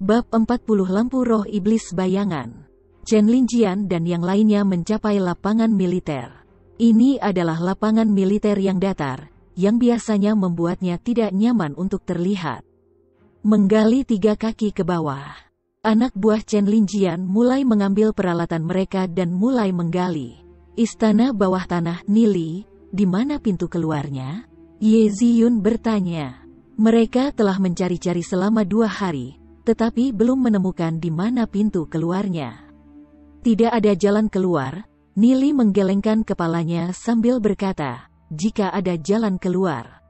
Bab 40 Lampu Roh Iblis Bayangan. Chen Lingjian dan yang lainnya mencapai lapangan militer. Ini adalah lapangan militer yang datar, yang biasanya membuatnya tidak nyaman untuk terlihat. Menggali 3 kaki ke bawah. Anak buah Chen Lingjian mulai mengambil peralatan mereka dan mulai menggali. Istana bawah tanah Nili, di mana pintu keluarnya? Ye Ziyun bertanya. Mereka telah mencari-cari selama 2 hari, tetapi belum menemukan di mana pintu keluarnya. Tidak ada jalan keluar. Nili menggelengkan kepalanya sambil berkata, jika ada jalan keluar,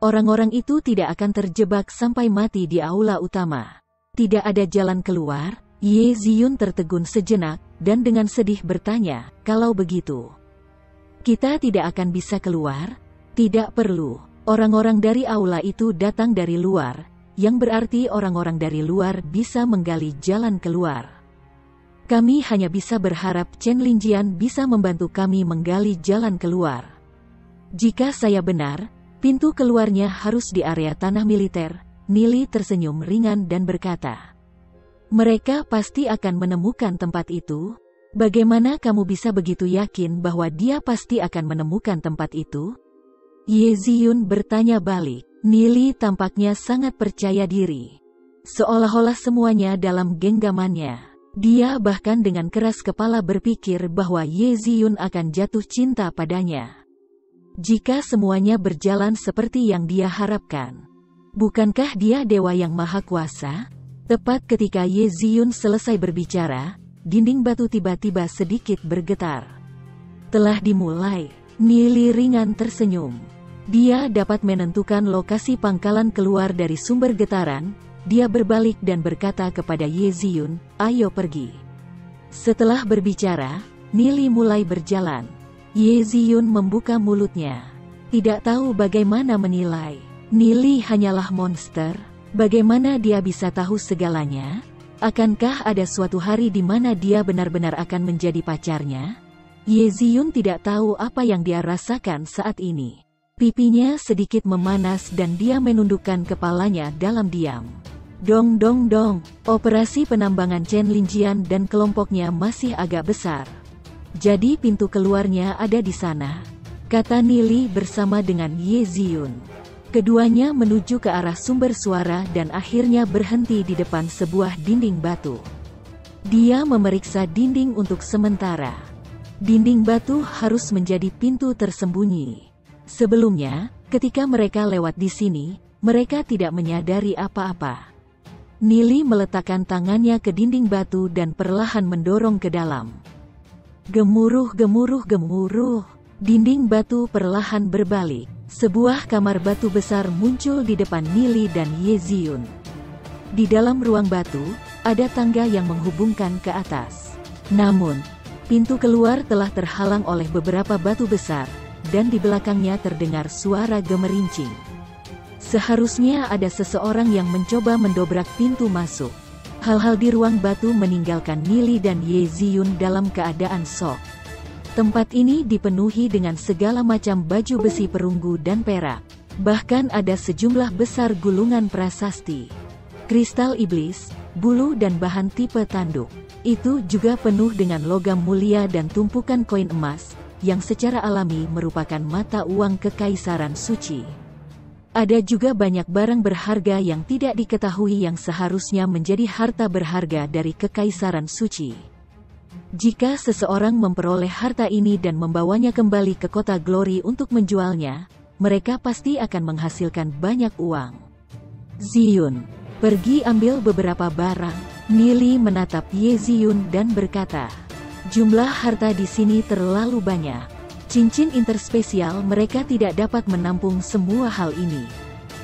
orang-orang itu tidak akan terjebak sampai mati di aula utama. Tidak ada jalan keluar. Ye Ziyun tertegun sejenak, dan dengan sedih bertanya, kalau begitu, kita tidak akan bisa keluar? Tidak perlu. Orang-orang dari aula itu datang dari luar, yang berarti orang-orang dari luar bisa menggali jalan keluar. Kami hanya bisa berharap Chen Lingjian bisa membantu kami menggali jalan keluar. Jika saya benar, pintu keluarnya harus di area tanah militer. Nili tersenyum ringan dan berkata, mereka pasti akan menemukan tempat itu. Bagaimana kamu bisa begitu yakin bahwa dia pasti akan menemukan tempat itu? Ye Ziyun bertanya balik. Nili tampaknya sangat percaya diri. Seolah-olah semuanya dalam genggamannya. Dia bahkan dengan keras kepala berpikir bahwa Ye Ziyun akan jatuh cinta padanya. Jika semuanya berjalan seperti yang dia harapkan. Bukankah dia dewa yang maha kuasa? Tepat ketika Ye Ziyun selesai berbicara, dinding batu tiba-tiba sedikit bergetar. Telah dimulai. Nili ringan tersenyum. Dia dapat menentukan lokasi pangkalan keluar dari sumber getaran. Dia berbalik dan berkata kepada Ye Ziyun, ayo pergi. Setelah berbicara, Nili mulai berjalan. Ye Ziyun membuka mulutnya. Tidak tahu bagaimana menilai. Nili hanyalah monster. Bagaimana dia bisa tahu segalanya? Akankah ada suatu hari di mana dia benar-benar akan menjadi pacarnya? Ye Ziyun tidak tahu apa yang dia rasakan saat ini. Pipinya sedikit memanas dan dia menundukkan kepalanya dalam diam. Dong dong dong, operasi penambangan Chen Lingjian dan kelompoknya masih agak besar. Jadi pintu keluarnya ada di sana, kata Nili bersama dengan Ye Ziyun. Keduanya menuju ke arah sumber suara dan akhirnya berhenti di depan sebuah dinding batu. Dia memeriksa dinding untuk sementara. Dinding batu harus menjadi pintu tersembunyi. Sebelumnya, ketika mereka lewat di sini, mereka tidak menyadari apa-apa. Nili meletakkan tangannya ke dinding batu dan perlahan mendorong ke dalam. Gemuruh gemuruh gemuruh. Dinding batu perlahan berbalik. Sebuah kamar batu besar muncul di depan Nili dan Ye Ziyun. Di dalam ruang batu, ada tangga yang menghubungkan ke atas. Namun, pintu keluar telah terhalang oleh beberapa batu besar, dan di belakangnya terdengar suara gemerincing. Seharusnya ada seseorang yang mencoba mendobrak pintu masuk. Hal-hal di ruang batu meninggalkan Nili dan Ye Ziyun dalam keadaan shock. Tempat ini dipenuhi dengan segala macam baju besi perunggu dan perak. Bahkan ada sejumlah besar gulungan prasasti. Kristal iblis, bulu dan bahan tipe tanduk. Itu juga penuh dengan logam mulia dan tumpukan koin emas, yang secara alami merupakan mata uang kekaisaran suci. Ada juga banyak barang berharga yang tidak diketahui yang seharusnya menjadi harta berharga dari kekaisaran suci. Jika seseorang memperoleh harta ini dan membawanya kembali ke kota Glory untuk menjualnya, mereka pasti akan menghasilkan banyak uang. Ziyun, pergi ambil beberapa barang. Nili menatap Ye Ziyun dan berkata, jumlah harta di sini terlalu banyak. Cincin interspesial mereka tidak dapat menampung semua hal ini.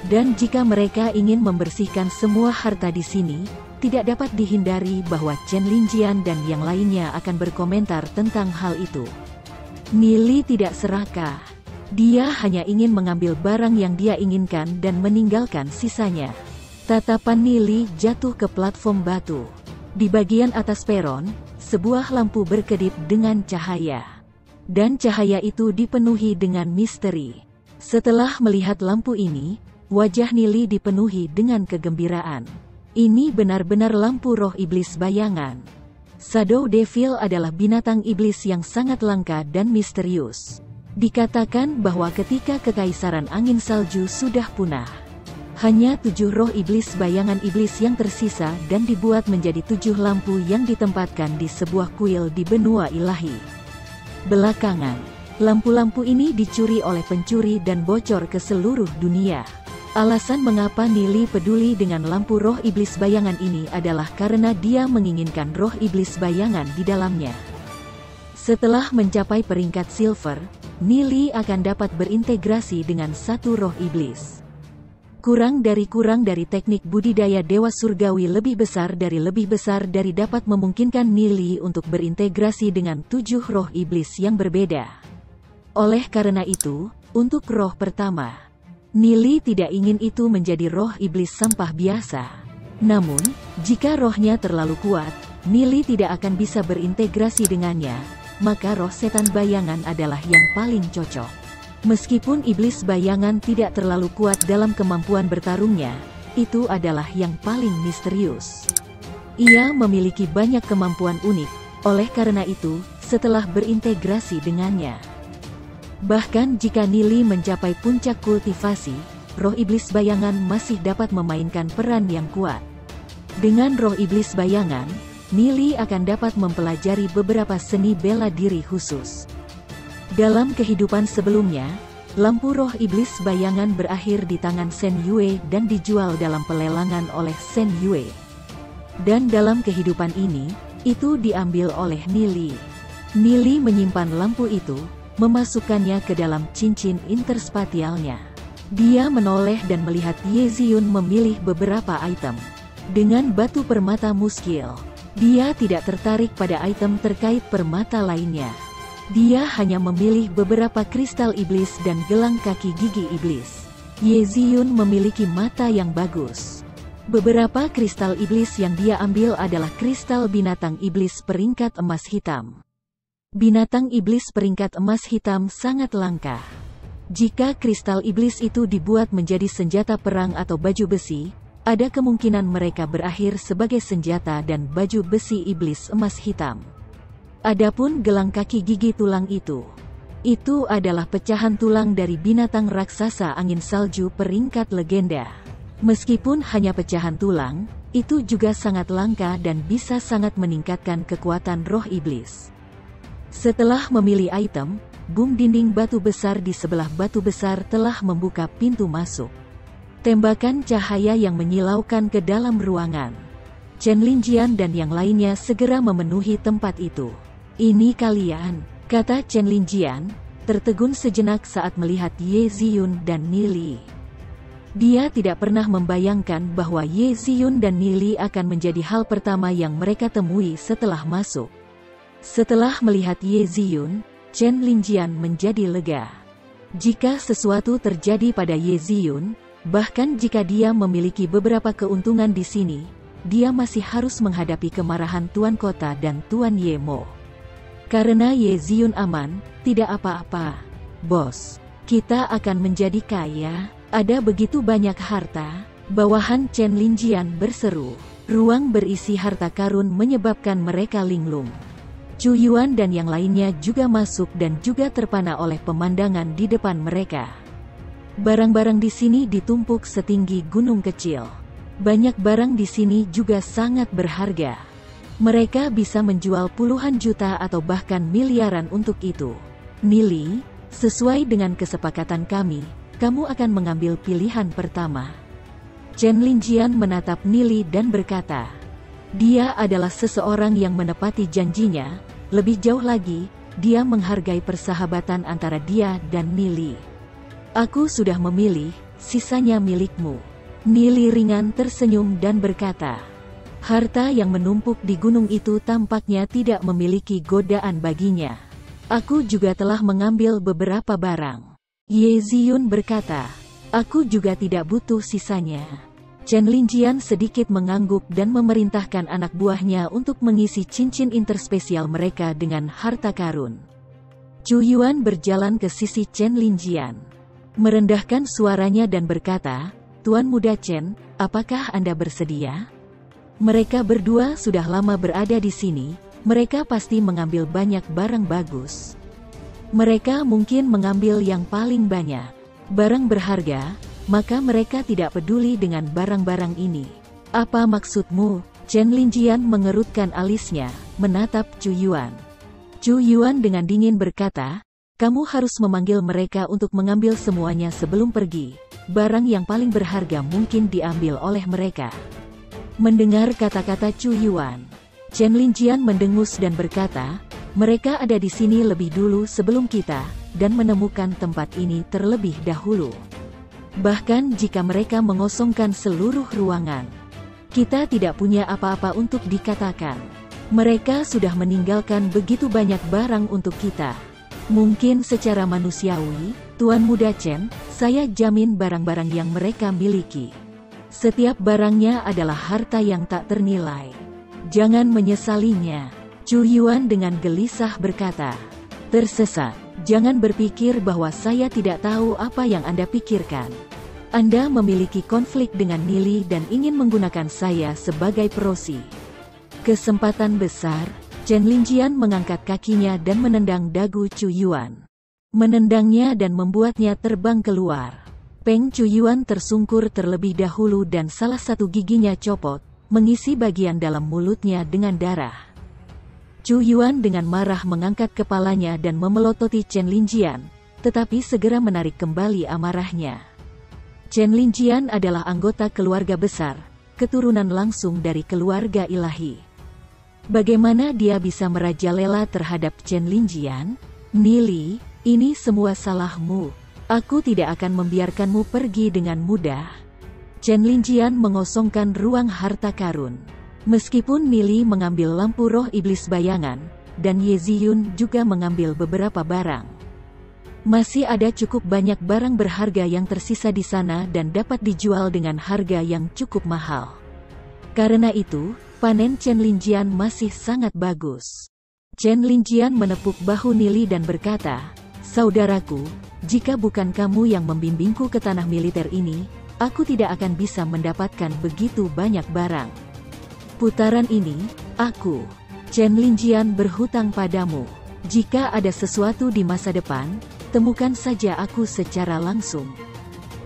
Dan jika mereka ingin membersihkan semua harta di sini, tidak dapat dihindari bahwa Chen Lingjian dan yang lainnya akan berkomentar tentang hal itu. Nili tidak serakah. Dia hanya ingin mengambil barang yang dia inginkan dan meninggalkan sisanya. Tatapan Nili jatuh ke platform batu. Di bagian atas peron, sebuah lampu berkedip dengan cahaya. Dan cahaya itu dipenuhi dengan misteri. Setelah melihat lampu ini, wajah Nili dipenuhi dengan kegembiraan. Ini benar-benar lampu roh iblis bayangan. Shadow Devil adalah binatang iblis yang sangat langka dan misterius. Dikatakan bahwa ketika kekaisaran angin salju sudah punah, hanya 7 roh iblis bayangan iblis yang tersisa dan dibuat menjadi 7 lampu yang ditempatkan di sebuah kuil di benua ilahi. Belakangan, lampu-lampu ini dicuri oleh pencuri dan bocor ke seluruh dunia. Alasan mengapa Nili peduli dengan lampu roh iblis bayangan ini adalah karena dia menginginkan roh iblis bayangan di dalamnya. Setelah mencapai peringkat silver, Nili akan dapat berintegrasi dengan satu roh iblis. Kurang dari teknik budidaya dewa surgawi lebih besar dari dapat memungkinkan Nili untuk berintegrasi dengan 7 roh iblis yang berbeda. Oleh karena itu, untuk roh pertama, Nili tidak ingin itu menjadi roh iblis sampah biasa. Namun, jika rohnya terlalu kuat, Nili tidak akan bisa berintegrasi dengannya, maka roh setan bayangan adalah yang paling cocok. Meskipun iblis bayangan tidak terlalu kuat dalam kemampuan bertarungnya, itu adalah yang paling misterius. Ia memiliki banyak kemampuan unik, oleh karena itu, setelah berintegrasi dengannya, bahkan jika Nili mencapai puncak kultivasi, roh iblis bayangan masih dapat memainkan peran yang kuat. Dengan roh iblis bayangan, Nili akan dapat mempelajari beberapa seni bela diri khusus. Dalam kehidupan sebelumnya, lampu roh iblis bayangan berakhir di tangan Shen Yue dan dijual dalam pelelangan oleh Shen Yue. Dan dalam kehidupan ini, itu diambil oleh Nili. Nili menyimpan lampu itu, memasukkannya ke dalam cincin interspatialnya. Dia menoleh dan melihat Ye Ziyun memilih beberapa item. Dengan batu permata muskil, dia tidak tertarik pada item terkait permata lainnya. Dia hanya memilih beberapa kristal iblis dan gelang kaki gigi iblis. Ye Ziyun memiliki mata yang bagus. Beberapa kristal iblis yang dia ambil adalah kristal binatang iblis peringkat emas hitam. Binatang iblis peringkat emas hitam sangat langka. Jika kristal iblis itu dibuat menjadi senjata perang atau baju besi, ada kemungkinan mereka berakhir sebagai senjata dan baju besi iblis emas hitam. Adapun gelang kaki gigi tulang itu adalah pecahan tulang dari binatang raksasa angin salju peringkat legenda. Meskipun hanya pecahan tulang, itu juga sangat langka dan bisa sangat meningkatkan kekuatan roh iblis. Setelah memilih item, bum dinding batu besar di sebelah batu besar telah membuka pintu masuk. Tembakan cahaya yang menyilaukan ke dalam ruangan. Chen Linjian dan yang lainnya segera memenuhi tempat itu. "Ini kalian," kata Chen Linjian, tertegun sejenak saat melihat Ye Ziyun dan Nili. Dia tidak pernah membayangkan bahwa Ye Ziyun dan Nili akan menjadi hal pertama yang mereka temui setelah masuk. Setelah melihat Ye Ziyun, Chen Linjian menjadi lega. Jika sesuatu terjadi pada Ye Ziyun, bahkan jika dia memiliki beberapa keuntungan di sini, dia masih harus menghadapi kemarahan Tuan Kota dan Tuan Yemo. Karena Ye Ziyun aman, tidak apa-apa, bos. Kita akan menjadi kaya, ada begitu banyak harta. Bawahan Chen Linjian berseru. Ruang berisi harta karun menyebabkan mereka linglung. Chu Yuan dan yang lainnya juga masuk dan juga terpana oleh pemandangan di depan mereka. Barang-barang di sini ditumpuk setinggi gunung kecil. Banyak barang di sini juga sangat berharga. Mereka bisa menjual puluhan juta atau bahkan miliaran untuk itu. Nili, sesuai dengan kesepakatan kami, kamu akan mengambil pilihan pertama. Chen Linjian menatap Nili dan berkata, dia adalah seseorang yang menepati janjinya. Lebih jauh lagi, dia menghargai persahabatan antara dia dan Nili. Aku sudah memilih, sisanya milikmu. Nili ringan tersenyum dan berkata, harta yang menumpuk di gunung itu tampaknya tidak memiliki godaan baginya. Aku juga telah mengambil beberapa barang. Ye Ziyun berkata, aku juga tidak butuh sisanya. Chen Linjian sedikit mengangguk dan memerintahkan anak buahnya untuk mengisi cincin interspesial mereka dengan harta karun. Chu Yuan berjalan ke sisi Chen Linjian, merendahkan suaranya dan berkata, Tuan Muda Chen, apakah Anda bersedia? Mereka berdua sudah lama berada di sini, mereka pasti mengambil banyak barang bagus. Mereka mungkin mengambil yang paling banyak barang berharga, maka mereka tidak peduli dengan barang-barang ini. Apa maksudmu? Chen Linjian mengerutkan alisnya, menatap Chu Yuan. Chu Yuan dengan dingin berkata, kamu harus memanggil mereka untuk mengambil semuanya sebelum pergi. Barang yang paling berharga mungkin diambil oleh mereka. Mendengar kata-kata Chu Yuan, Chen Linjian mendengus dan berkata, mereka ada di sini lebih dulu sebelum kita, dan menemukan tempat ini terlebih dahulu. Bahkan jika mereka mengosongkan seluruh ruangan, kita tidak punya apa-apa untuk dikatakan. Mereka sudah meninggalkan begitu banyak barang untuk kita. Mungkin secara manusiawi, Tuan Muda Chen, saya jamin barang-barang yang mereka miliki. Setiap barangnya adalah harta yang tak ternilai. Jangan menyesalinya. Chu Yuan dengan gelisah berkata, tersesat. Jangan berpikir bahwa saya tidak tahu apa yang Anda pikirkan. Anda memiliki konflik dengan Nili dan ingin menggunakan saya sebagai proksi. Kesempatan besar. Chen Linjian mengangkat kakinya dan menendang dagu Chu Yuan. Menendangnya dan membuatnya terbang keluar. Peng Chu Yuan tersungkur terlebih dahulu dan salah satu giginya copot, mengisi bagian dalam mulutnya dengan darah. Chu Yuan dengan marah mengangkat kepalanya dan memelototi Chen Linjian, tetapi segera menarik kembali amarahnya. Chen Linjian adalah anggota keluarga besar, keturunan langsung dari keluarga ilahi. Bagaimana dia bisa merajalela terhadap Chen Linjian? Nili, ini semua salahmu. Aku tidak akan membiarkanmu pergi dengan mudah. Chen Linjian mengosongkan ruang harta karun. Meskipun Nili mengambil lampu roh iblis bayangan, dan Ye Ziyun juga mengambil beberapa barang. Masih ada cukup banyak barang berharga yang tersisa di sana dan dapat dijual dengan harga yang cukup mahal. Karena itu, panen Chen Linjian masih sangat bagus. Chen Linjian menepuk bahu Nili dan berkata, saudaraku, jika bukan kamu yang membimbingku ke tanah militer ini, aku tidak akan bisa mendapatkan begitu banyak barang. Putaran ini, aku, Chen Linjian berhutang padamu. Jika ada sesuatu di masa depan, temukan saja aku secara langsung.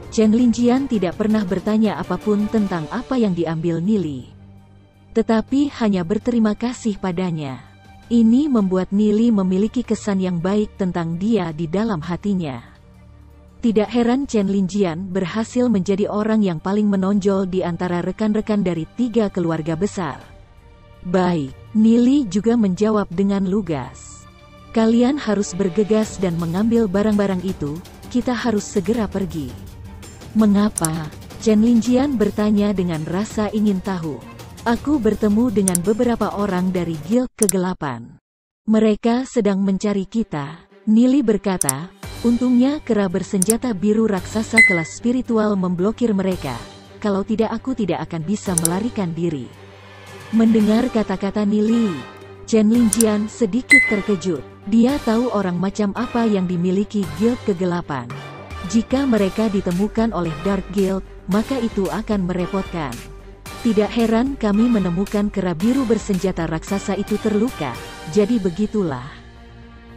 Chen Linjian tidak pernah bertanya apapun tentang apa yang diambil Nili, tetapi hanya berterima kasih padanya. Ini membuat Nili memiliki kesan yang baik tentang dia di dalam hatinya. Tidak heran Chen Linjian berhasil menjadi orang yang paling menonjol di antara rekan-rekan dari 3 keluarga besar. Baik, Nili juga menjawab dengan lugas. Kalian harus bergegas dan mengambil barang-barang itu, kita harus segera pergi. Mengapa? Chen Linjian bertanya dengan rasa ingin tahu. Aku bertemu dengan beberapa orang dari Guild Kegelapan. Mereka sedang mencari kita. Nili berkata, untungnya kera bersenjata biru raksasa kelas spiritual memblokir mereka. Kalau tidak aku tidak akan bisa melarikan diri. Mendengar kata-kata Nili, Chen Linjian sedikit terkejut. Dia tahu orang macam apa yang dimiliki Guild Kegelapan. Jika mereka ditemukan oleh Dark Guild, maka itu akan merepotkan. Tidak heran kami menemukan kera biru bersenjata raksasa itu terluka, jadi begitulah.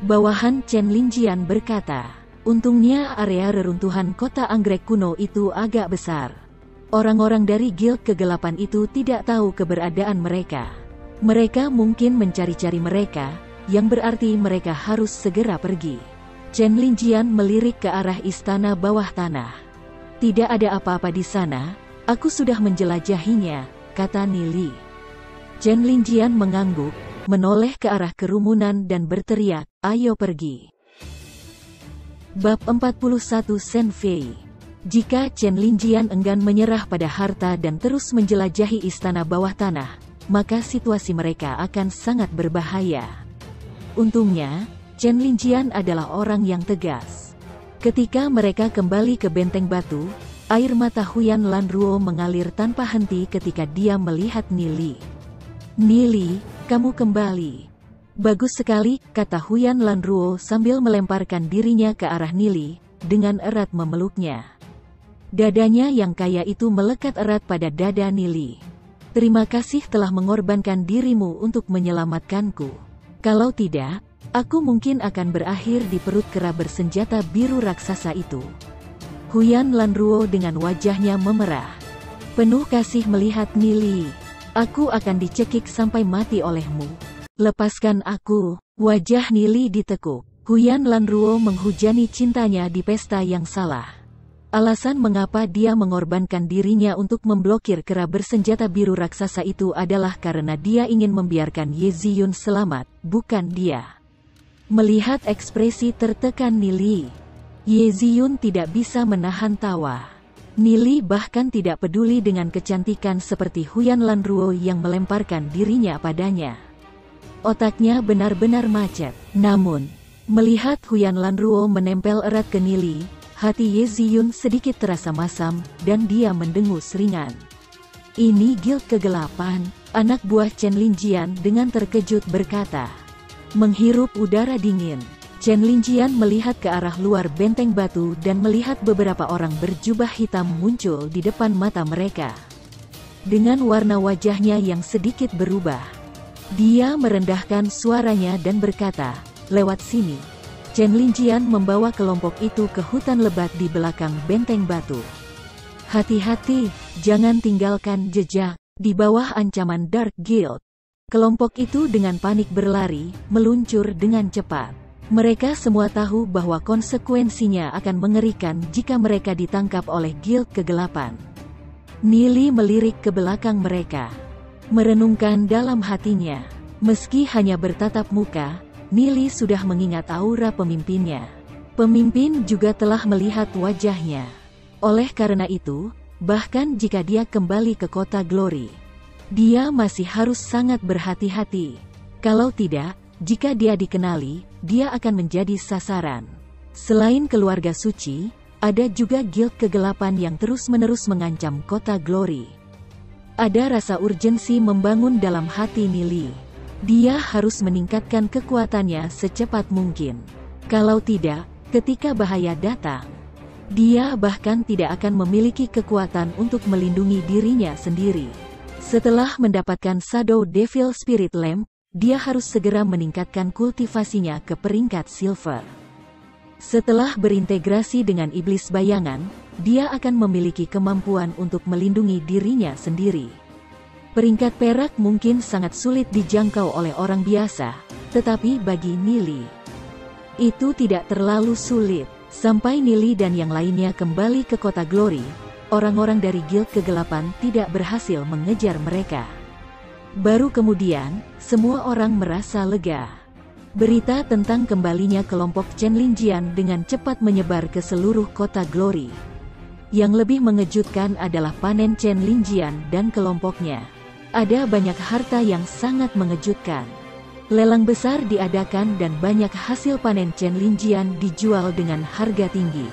Bawahan Chen Linjian berkata, untungnya area reruntuhan kota anggrek kuno itu agak besar. Orang-orang dari Guild Kegelapan itu tidak tahu keberadaan mereka. Mereka mungkin mencari-cari mereka, yang berarti mereka harus segera pergi. Chen Linjian melirik ke arah istana bawah tanah. Tidak ada apa-apa di sana. Aku sudah menjelajahinya, kata Nili. Chen Linjian mengangguk, menoleh ke arah kerumunan dan berteriak, ayo pergi. Bab 41 Shen Fei. Jika Chen Linjian enggan menyerah pada harta dan terus menjelajahi istana bawah tanah, maka situasi mereka akan sangat berbahaya. Untungnya, Chen Linjian adalah orang yang tegas. Ketika mereka kembali ke benteng batu, air mata Huyan Lanruo mengalir tanpa henti ketika dia melihat Nili. Nili, kamu kembali. Bagus sekali, kata Huyan Lanruo sambil melemparkan dirinya ke arah Nili, dengan erat memeluknya. Dadanya yang kaya itu melekat erat pada dada Nili. Terima kasih telah mengorbankan dirimu untuk menyelamatkanku. Kalau tidak, aku mungkin akan berakhir di perut kera bersenjata biru raksasa itu. Huyan Lanruo dengan wajahnya memerah. Penuh kasih melihat Nili. Aku akan dicekik sampai mati olehmu. Lepaskan aku. Wajah Nili ditekuk. Huyan Lanruo menghujani cintanya di pesta yang salah. Alasan mengapa dia mengorbankan dirinya untuk memblokir kera bersenjata biru raksasa itu adalah karena dia ingin membiarkan Ye Ziyun selamat, bukan dia. Melihat ekspresi tertekan Nili, Ye Ziyun tidak bisa menahan tawa. Nili bahkan tidak peduli dengan kecantikan seperti Huyan Lanruo yang melemparkan dirinya padanya. Otaknya benar-benar macet. Namun, melihat Huyan Lanruo menempel erat ke Nili, hati Ye Ziyun sedikit terasa masam, dan dia mendengus ringan. Ini Guild Kegelapan, anak buah Chen Linjian dengan terkejut berkata. Menghirup udara dingin, Chen Linjian melihat ke arah luar benteng batu dan melihat beberapa orang berjubah hitam muncul di depan mata mereka. Dengan warna wajahnya yang sedikit berubah, dia merendahkan suaranya dan berkata, lewat sini. Chen Linjian membawa kelompok itu ke hutan lebat di belakang benteng batu. Hati-hati, jangan tinggalkan jejak. Di bawah ancaman Dark Guild, kelompok itu dengan panik berlari, meluncur dengan cepat. Mereka semua tahu bahwa konsekuensinya akan mengerikan jika mereka ditangkap oleh Guild Kegelapan. Nili melirik ke belakang mereka, merenungkan dalam hatinya. Meski hanya bertatap muka, Nili sudah mengingat aura pemimpinnya. Pemimpin juga telah melihat wajahnya. Oleh karena itu, bahkan jika dia kembali ke kota Glory, dia masih harus sangat berhati-hati. Kalau tidak, jika dia dikenali, dia akan menjadi sasaran. Selain keluarga suci, ada juga Guild Kegelapan yang terus-menerus mengancam kota Glory. Ada rasa urgensi membangun dalam hati Nili. Dia harus meningkatkan kekuatannya secepat mungkin. Kalau tidak, ketika bahaya datang, dia bahkan tidak akan memiliki kekuatan untuk melindungi dirinya sendiri. Setelah mendapatkan Shadow Devil Spirit Lamp, dia harus segera meningkatkan kultivasinya ke peringkat silver. Setelah berintegrasi dengan iblis bayangan, dia akan memiliki kemampuan untuk melindungi dirinya sendiri. Peringkat perak mungkin sangat sulit dijangkau oleh orang biasa, tetapi bagi Nili, itu tidak terlalu sulit. Sampai Nili dan yang lainnya kembali ke kota Glory, orang-orang dari Guild Kegelapan tidak berhasil mengejar mereka. Baru kemudian, semua orang merasa lega. Berita tentang kembalinya kelompok Chen Linjian dengan cepat menyebar ke seluruh kota Glory. Yang lebih mengejutkan adalah panen Chen Linjian dan kelompoknya. Ada banyak harta yang sangat mengejutkan. Lelang besar diadakan dan banyak hasil panen Chen Linjian dijual dengan harga tinggi.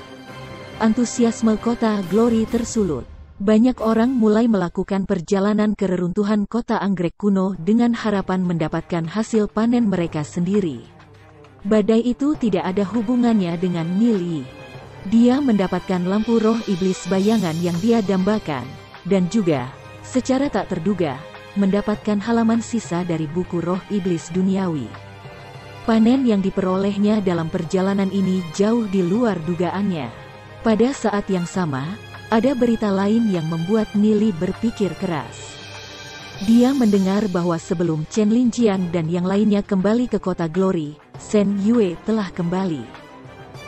Antusiasme kota Glory tersulut. Banyak orang mulai melakukan perjalanan ke reruntuhan kota anggrek kuno dengan harapan mendapatkan hasil panen mereka sendiri. Badai itu tidak ada hubungannya dengan Nili. Dia mendapatkan lampu roh iblis bayangan yang dia dambakan, dan juga, secara tak terduga, mendapatkan halaman sisa dari buku roh iblis duniawi. Panen yang diperolehnya dalam perjalanan ini jauh di luar dugaannya. Pada saat yang sama, ada berita lain yang membuat Nili berpikir keras. Dia mendengar bahwa sebelum Chen Linjian dan yang lainnya kembali ke kota Glory, Shen Yue telah kembali.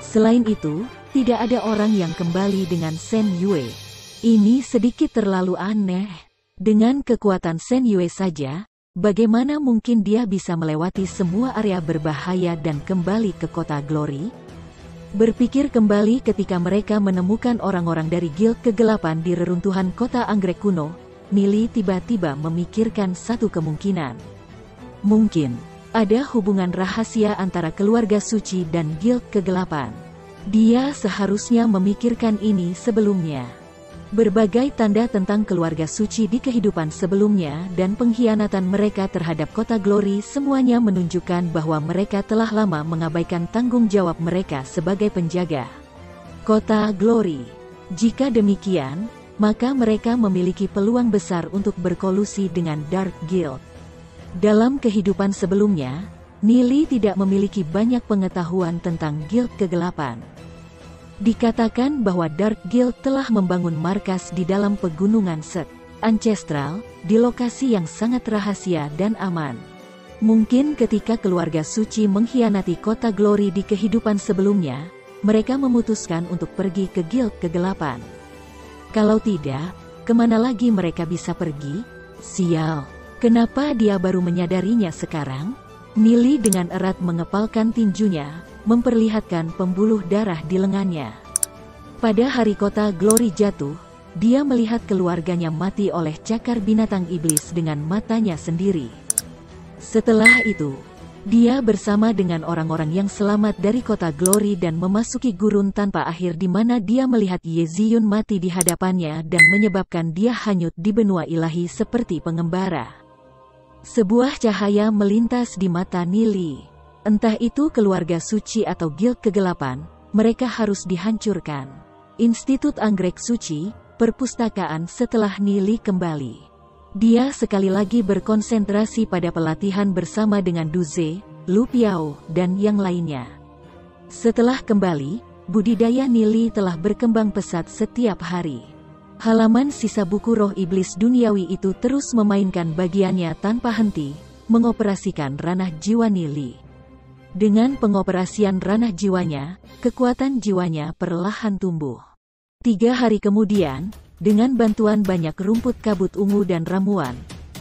Selain itu, tidak ada orang yang kembali dengan Shen Yue. Ini sedikit terlalu aneh. Dengan kekuatan Shen Yue saja, bagaimana mungkin dia bisa melewati semua area berbahaya dan kembali ke kota Glory? Berpikir kembali ketika mereka menemukan orang-orang dari Guild Kegelapan di reruntuhan kota anggrek kuno, Nili tiba-tiba memikirkan satu kemungkinan. Mungkin ada hubungan rahasia antara keluarga suci dan Guild Kegelapan. Dia seharusnya memikirkan ini sebelumnya. Berbagai tanda tentang keluarga suci di kehidupan sebelumnya dan pengkhianatan mereka terhadap kota Glory semuanya menunjukkan bahwa mereka telah lama mengabaikan tanggung jawab mereka sebagai penjaga kota Glory. Jika demikian, maka mereka memiliki peluang besar untuk berkolusi dengan Dark Guild. Dalam kehidupan sebelumnya, Nili tidak memiliki banyak pengetahuan tentang Guild Kegelapan. Dikatakan bahwa Dark Guild telah membangun markas di dalam pegunungan Set Ancestral, di lokasi yang sangat rahasia dan aman. Mungkin ketika keluarga suci mengkhianati kota Glory di kehidupan sebelumnya, mereka memutuskan untuk pergi ke Guild Kegelapan. Kalau tidak, kemana lagi mereka bisa pergi? Sial, kenapa dia baru menyadarinya sekarang? Nili dengan erat mengepalkan tinjunya, memperlihatkan pembuluh darah di lengannya. Pada hari kota Glory jatuh, dia melihat keluarganya mati oleh cakar binatang iblis dengan matanya sendiri. Setelah itu, dia bersama dengan orang-orang yang selamat dari kota Glory dan memasuki gurun tanpa akhir di mana dia melihat Yeziyun mati di hadapannya dan menyebabkan dia hanyut di benua ilahi seperti pengembara. Sebuah cahaya melintas di mata Nili. Entah itu keluarga suci atau Guild Kegelapan, mereka harus dihancurkan. Institut Anggrek Suci, perpustakaan setelah Nili kembali. Dia sekali lagi berkonsentrasi pada pelatihan bersama dengan Duze, Lu Piao, dan yang lainnya. Setelah kembali, budidaya Nili telah berkembang pesat setiap hari. Halaman sisa buku roh iblis duniawi itu terus memainkan bagiannya tanpa henti, mengoperasikan ranah jiwa Nili. Dengan pengoperasian ranah jiwanya, kekuatan jiwanya perlahan tumbuh. 3 hari kemudian, dengan bantuan banyak rumput kabut ungu dan ramuan,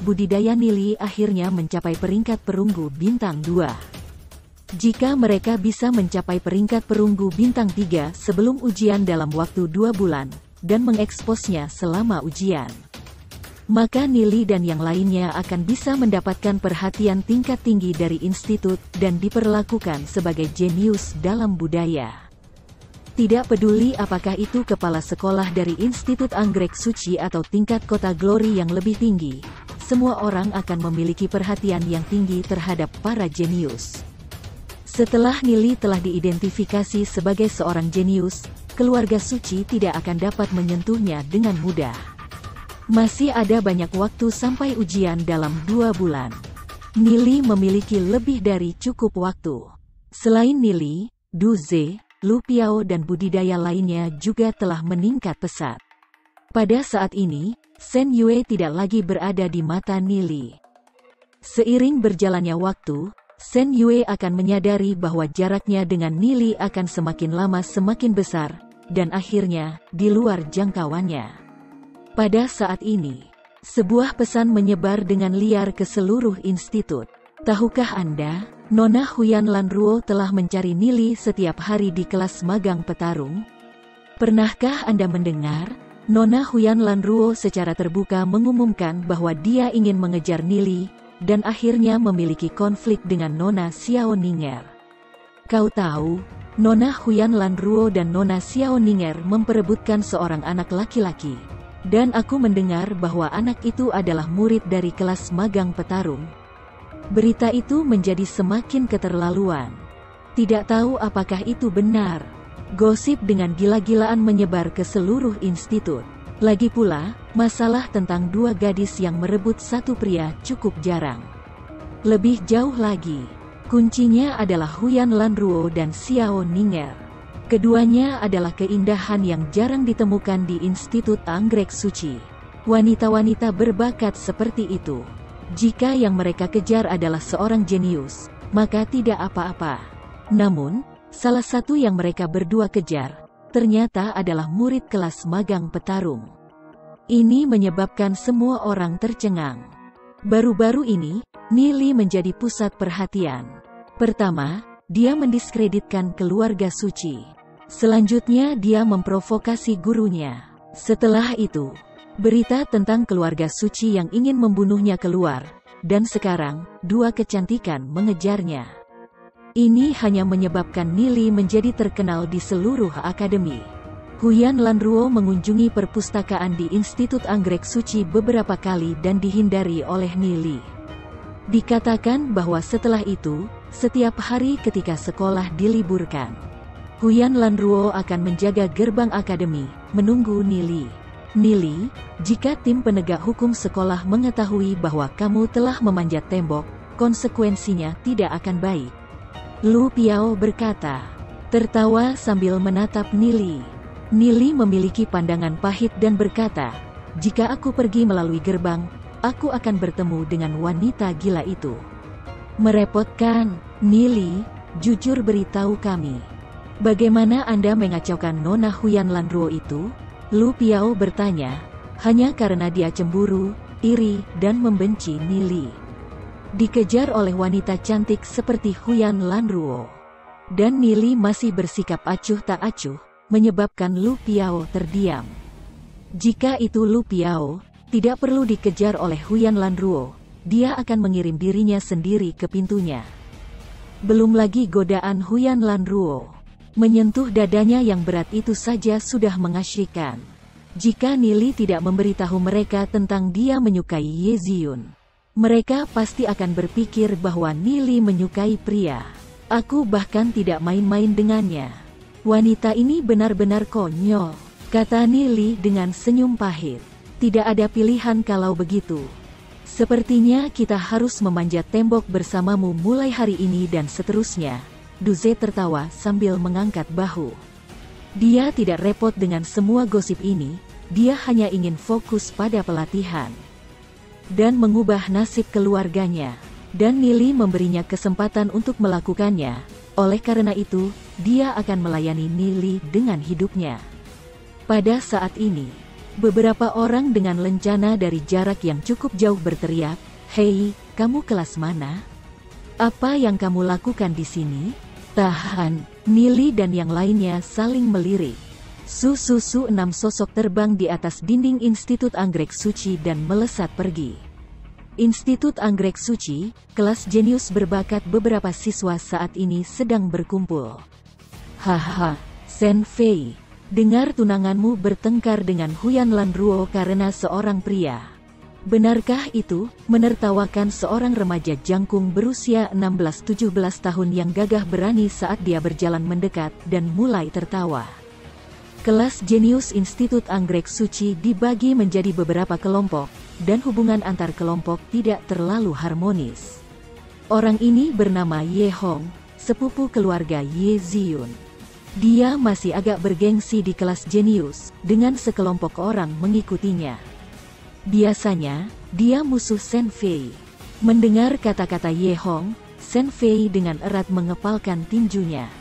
budidaya Nili akhirnya mencapai peringkat perunggu bintang 2. Jika mereka bisa mencapai peringkat perunggu bintang 3 sebelum ujian dalam waktu 2 bulan, dan mengeksposnya selama ujian, maka Nili dan yang lainnya akan bisa mendapatkan perhatian tingkat tinggi dari institut dan diperlakukan sebagai jenius dalam budaya. Tidak peduli apakah itu kepala sekolah dari Institut Anggrek Suci atau tingkat kota Glory yang lebih tinggi, semua orang akan memiliki perhatian yang tinggi terhadap para jenius. Setelah Nili telah diidentifikasi sebagai seorang jenius, keluarga suci tidak akan dapat menyentuhnya dengan mudah. Masih ada banyak waktu sampai ujian dalam 2 bulan. Nili memiliki lebih dari cukup waktu. Selain Nili, Duze, Lu Piao dan budidaya lainnya juga telah meningkat pesat. Pada saat ini, Shen Yue tidak lagi berada di mata Nili. Seiring berjalannya waktu, Shen Yue akan menyadari bahwa jaraknya dengan Nili akan semakin lama semakin besar, dan akhirnya, di luar jangkauannya. Pada saat ini, sebuah pesan menyebar dengan liar ke seluruh institut. Tahukah Anda? Nona Huyan Lanruo telah mencari Nili setiap hari di kelas magang petarung. Pernahkah Anda mendengar? Nona Huyan Lanruo secara terbuka mengumumkan bahwa dia ingin mengejar Nili, dan akhirnya memiliki konflik dengan Nona Xiao Ninger. Kau tahu, Nona Huyan Lanruo dan Nona Xiao Ninger memperebutkan seorang anak laki-laki. Dan aku mendengar bahwa anak itu adalah murid dari kelas magang petarung. Berita itu menjadi semakin keterlaluan. Tidak tahu apakah itu benar. Gosip dengan gila-gilaan menyebar ke seluruh institut. Lagi pula, masalah tentang 2 gadis yang merebut satu pria cukup jarang. Lebih jauh lagi, kuncinya adalah Huyan Lanruo dan Xiao Ninger. Keduanya adalah keindahan yang jarang ditemukan di Institut Anggrek Suci. Wanita-wanita berbakat seperti itu. Jika yang mereka kejar adalah seorang jenius, maka tidak apa-apa. Namun, salah satu yang mereka berdua kejar, ternyata adalah murid kelas magang petarung. Ini menyebabkan semua orang tercengang. Baru-baru ini, Nili menjadi pusat perhatian. Pertama, dia mendiskreditkan keluarga suci. Selanjutnya dia memprovokasi gurunya. Setelah itu, berita tentang keluarga suci yang ingin membunuhnya keluar, dan sekarang, 2 kecantikan mengejarnya. Ini hanya menyebabkan Nili menjadi terkenal di seluruh akademi. Huyan Lanruo mengunjungi perpustakaan di Institut Anggrek Suci beberapa kali dan dihindari oleh Nili. Dikatakan bahwa setelah itu, setiap hari ketika sekolah diliburkan, Huyan Lanruo akan menjaga gerbang akademi, menunggu Nili. Nili, jika tim penegak hukum sekolah mengetahui bahwa kamu telah memanjat tembok, konsekuensinya tidak akan baik. Lu Piao berkata, tertawa sambil menatap Nili. Nili memiliki pandangan pahit dan berkata, jika aku pergi melalui gerbang, aku akan bertemu dengan wanita gila itu. Merepotkan, Nili, jujur beritahu kami. Bagaimana Anda mengacaukan Nona Huyan Lanruo itu? Lu Piao bertanya, hanya karena dia cemburu, iri, dan membenci Nili. Dikejar oleh wanita cantik seperti Huyan Lanruo. Dan Nili masih bersikap acuh tak acuh, menyebabkan Lu Piao terdiam. Jika itu Lu Piao, tidak perlu dikejar oleh Huyan Lanruo, dia akan mengirim dirinya sendiri ke pintunya. Belum lagi godaan Huyan Lanruo. Menyentuh dadanya yang berat itu saja sudah mengasyikkan. Jika Nili tidak memberitahu mereka tentang dia menyukai Ye Ziyun, mereka pasti akan berpikir bahwa Nili menyukai pria. Aku bahkan tidak main-main dengannya. Wanita ini benar-benar konyol, kata Nili dengan senyum pahit. Tidak ada pilihan kalau begitu. Sepertinya kita harus memanjat tembok bersamamu mulai hari ini dan seterusnya. Duze tertawa sambil mengangkat bahu. Dia tidak repot dengan semua gosip ini, dia hanya ingin fokus pada pelatihan dan mengubah nasib keluarganya. Dan Nili memberinya kesempatan untuk melakukannya. Oleh karena itu, dia akan melayani Nili dengan hidupnya. Pada saat ini, beberapa orang dengan lencana dari jarak yang cukup jauh berteriak, "Hei, kamu kelas mana? Apa yang kamu lakukan di sini?" Tahan, Nili dan yang lainnya saling melirik. Enam sosok terbang di atas dinding Institut Anggrek Suci dan melesat pergi. Institut Anggrek Suci, kelas jenius berbakat beberapa siswa saat ini sedang berkumpul. Haha, Sen Fei, dengar tunanganmu bertengkar dengan Huyan Lanruo karena seorang pria. Benarkah itu? Menertawakan seorang remaja jangkung berusia 16-17 tahun yang gagah berani saat dia berjalan mendekat dan mulai tertawa. Kelas jenius Institut Anggrek Suci dibagi menjadi beberapa kelompok, dan hubungan antar kelompok tidak terlalu harmonis. Orang ini bernama Ye Hong, sepupu keluarga Ye Ziyun. Dia masih agak bergengsi di kelas jenius, dengan sekelompok orang mengikutinya. Biasanya, dia musuh Sen Fei. Mendengar kata-kata Ye Hong, Sen Fei dengan erat mengepalkan tinjunya.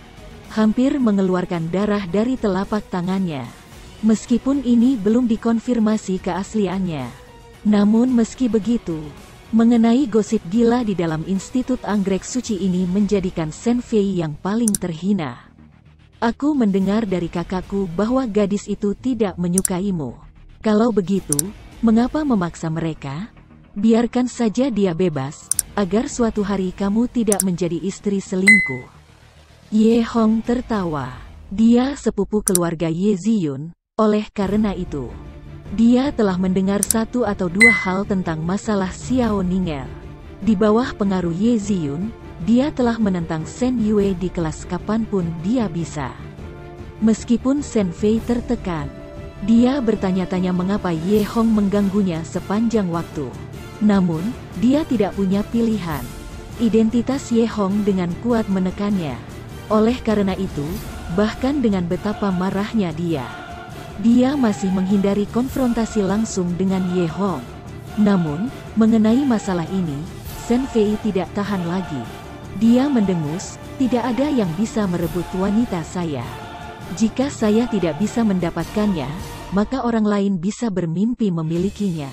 Hampir mengeluarkan darah dari telapak tangannya. Meskipun ini belum dikonfirmasi keasliannya. Namun meski begitu, mengenai gosip gila di dalam Institut Anggrek Suci ini menjadikan Sen Fei yang paling terhina. Aku mendengar dari kakakku bahwa gadis itu tidak menyukaimu. Kalau begitu, mengapa memaksa mereka? Biarkan saja dia bebas, agar suatu hari kamu tidak menjadi istri selingkuh. Ye Hong tertawa. Dia sepupu keluarga Ye Ziyun, oleh karena itu, dia telah mendengar satu atau dua hal tentang masalah Xiao Ning'er. Di bawah pengaruh Ye Ziyun, dia telah menentang Sen Yue di kelas kapanpun dia bisa. Meskipun Sen Fei tertekan, dia bertanya-tanya mengapa Ye Hong mengganggunya sepanjang waktu. Namun, dia tidak punya pilihan. Identitas Ye Hong dengan kuat menekannya. Oleh karena itu, bahkan dengan betapa marahnya dia masih menghindari konfrontasi langsung dengan Ye Hong. Namun, mengenai masalah ini, Sen Fei tidak tahan lagi. Dia mendengus, tidak ada yang bisa merebut wanita saya. Jika saya tidak bisa mendapatkannya, maka orang lain bisa bermimpi memilikinya.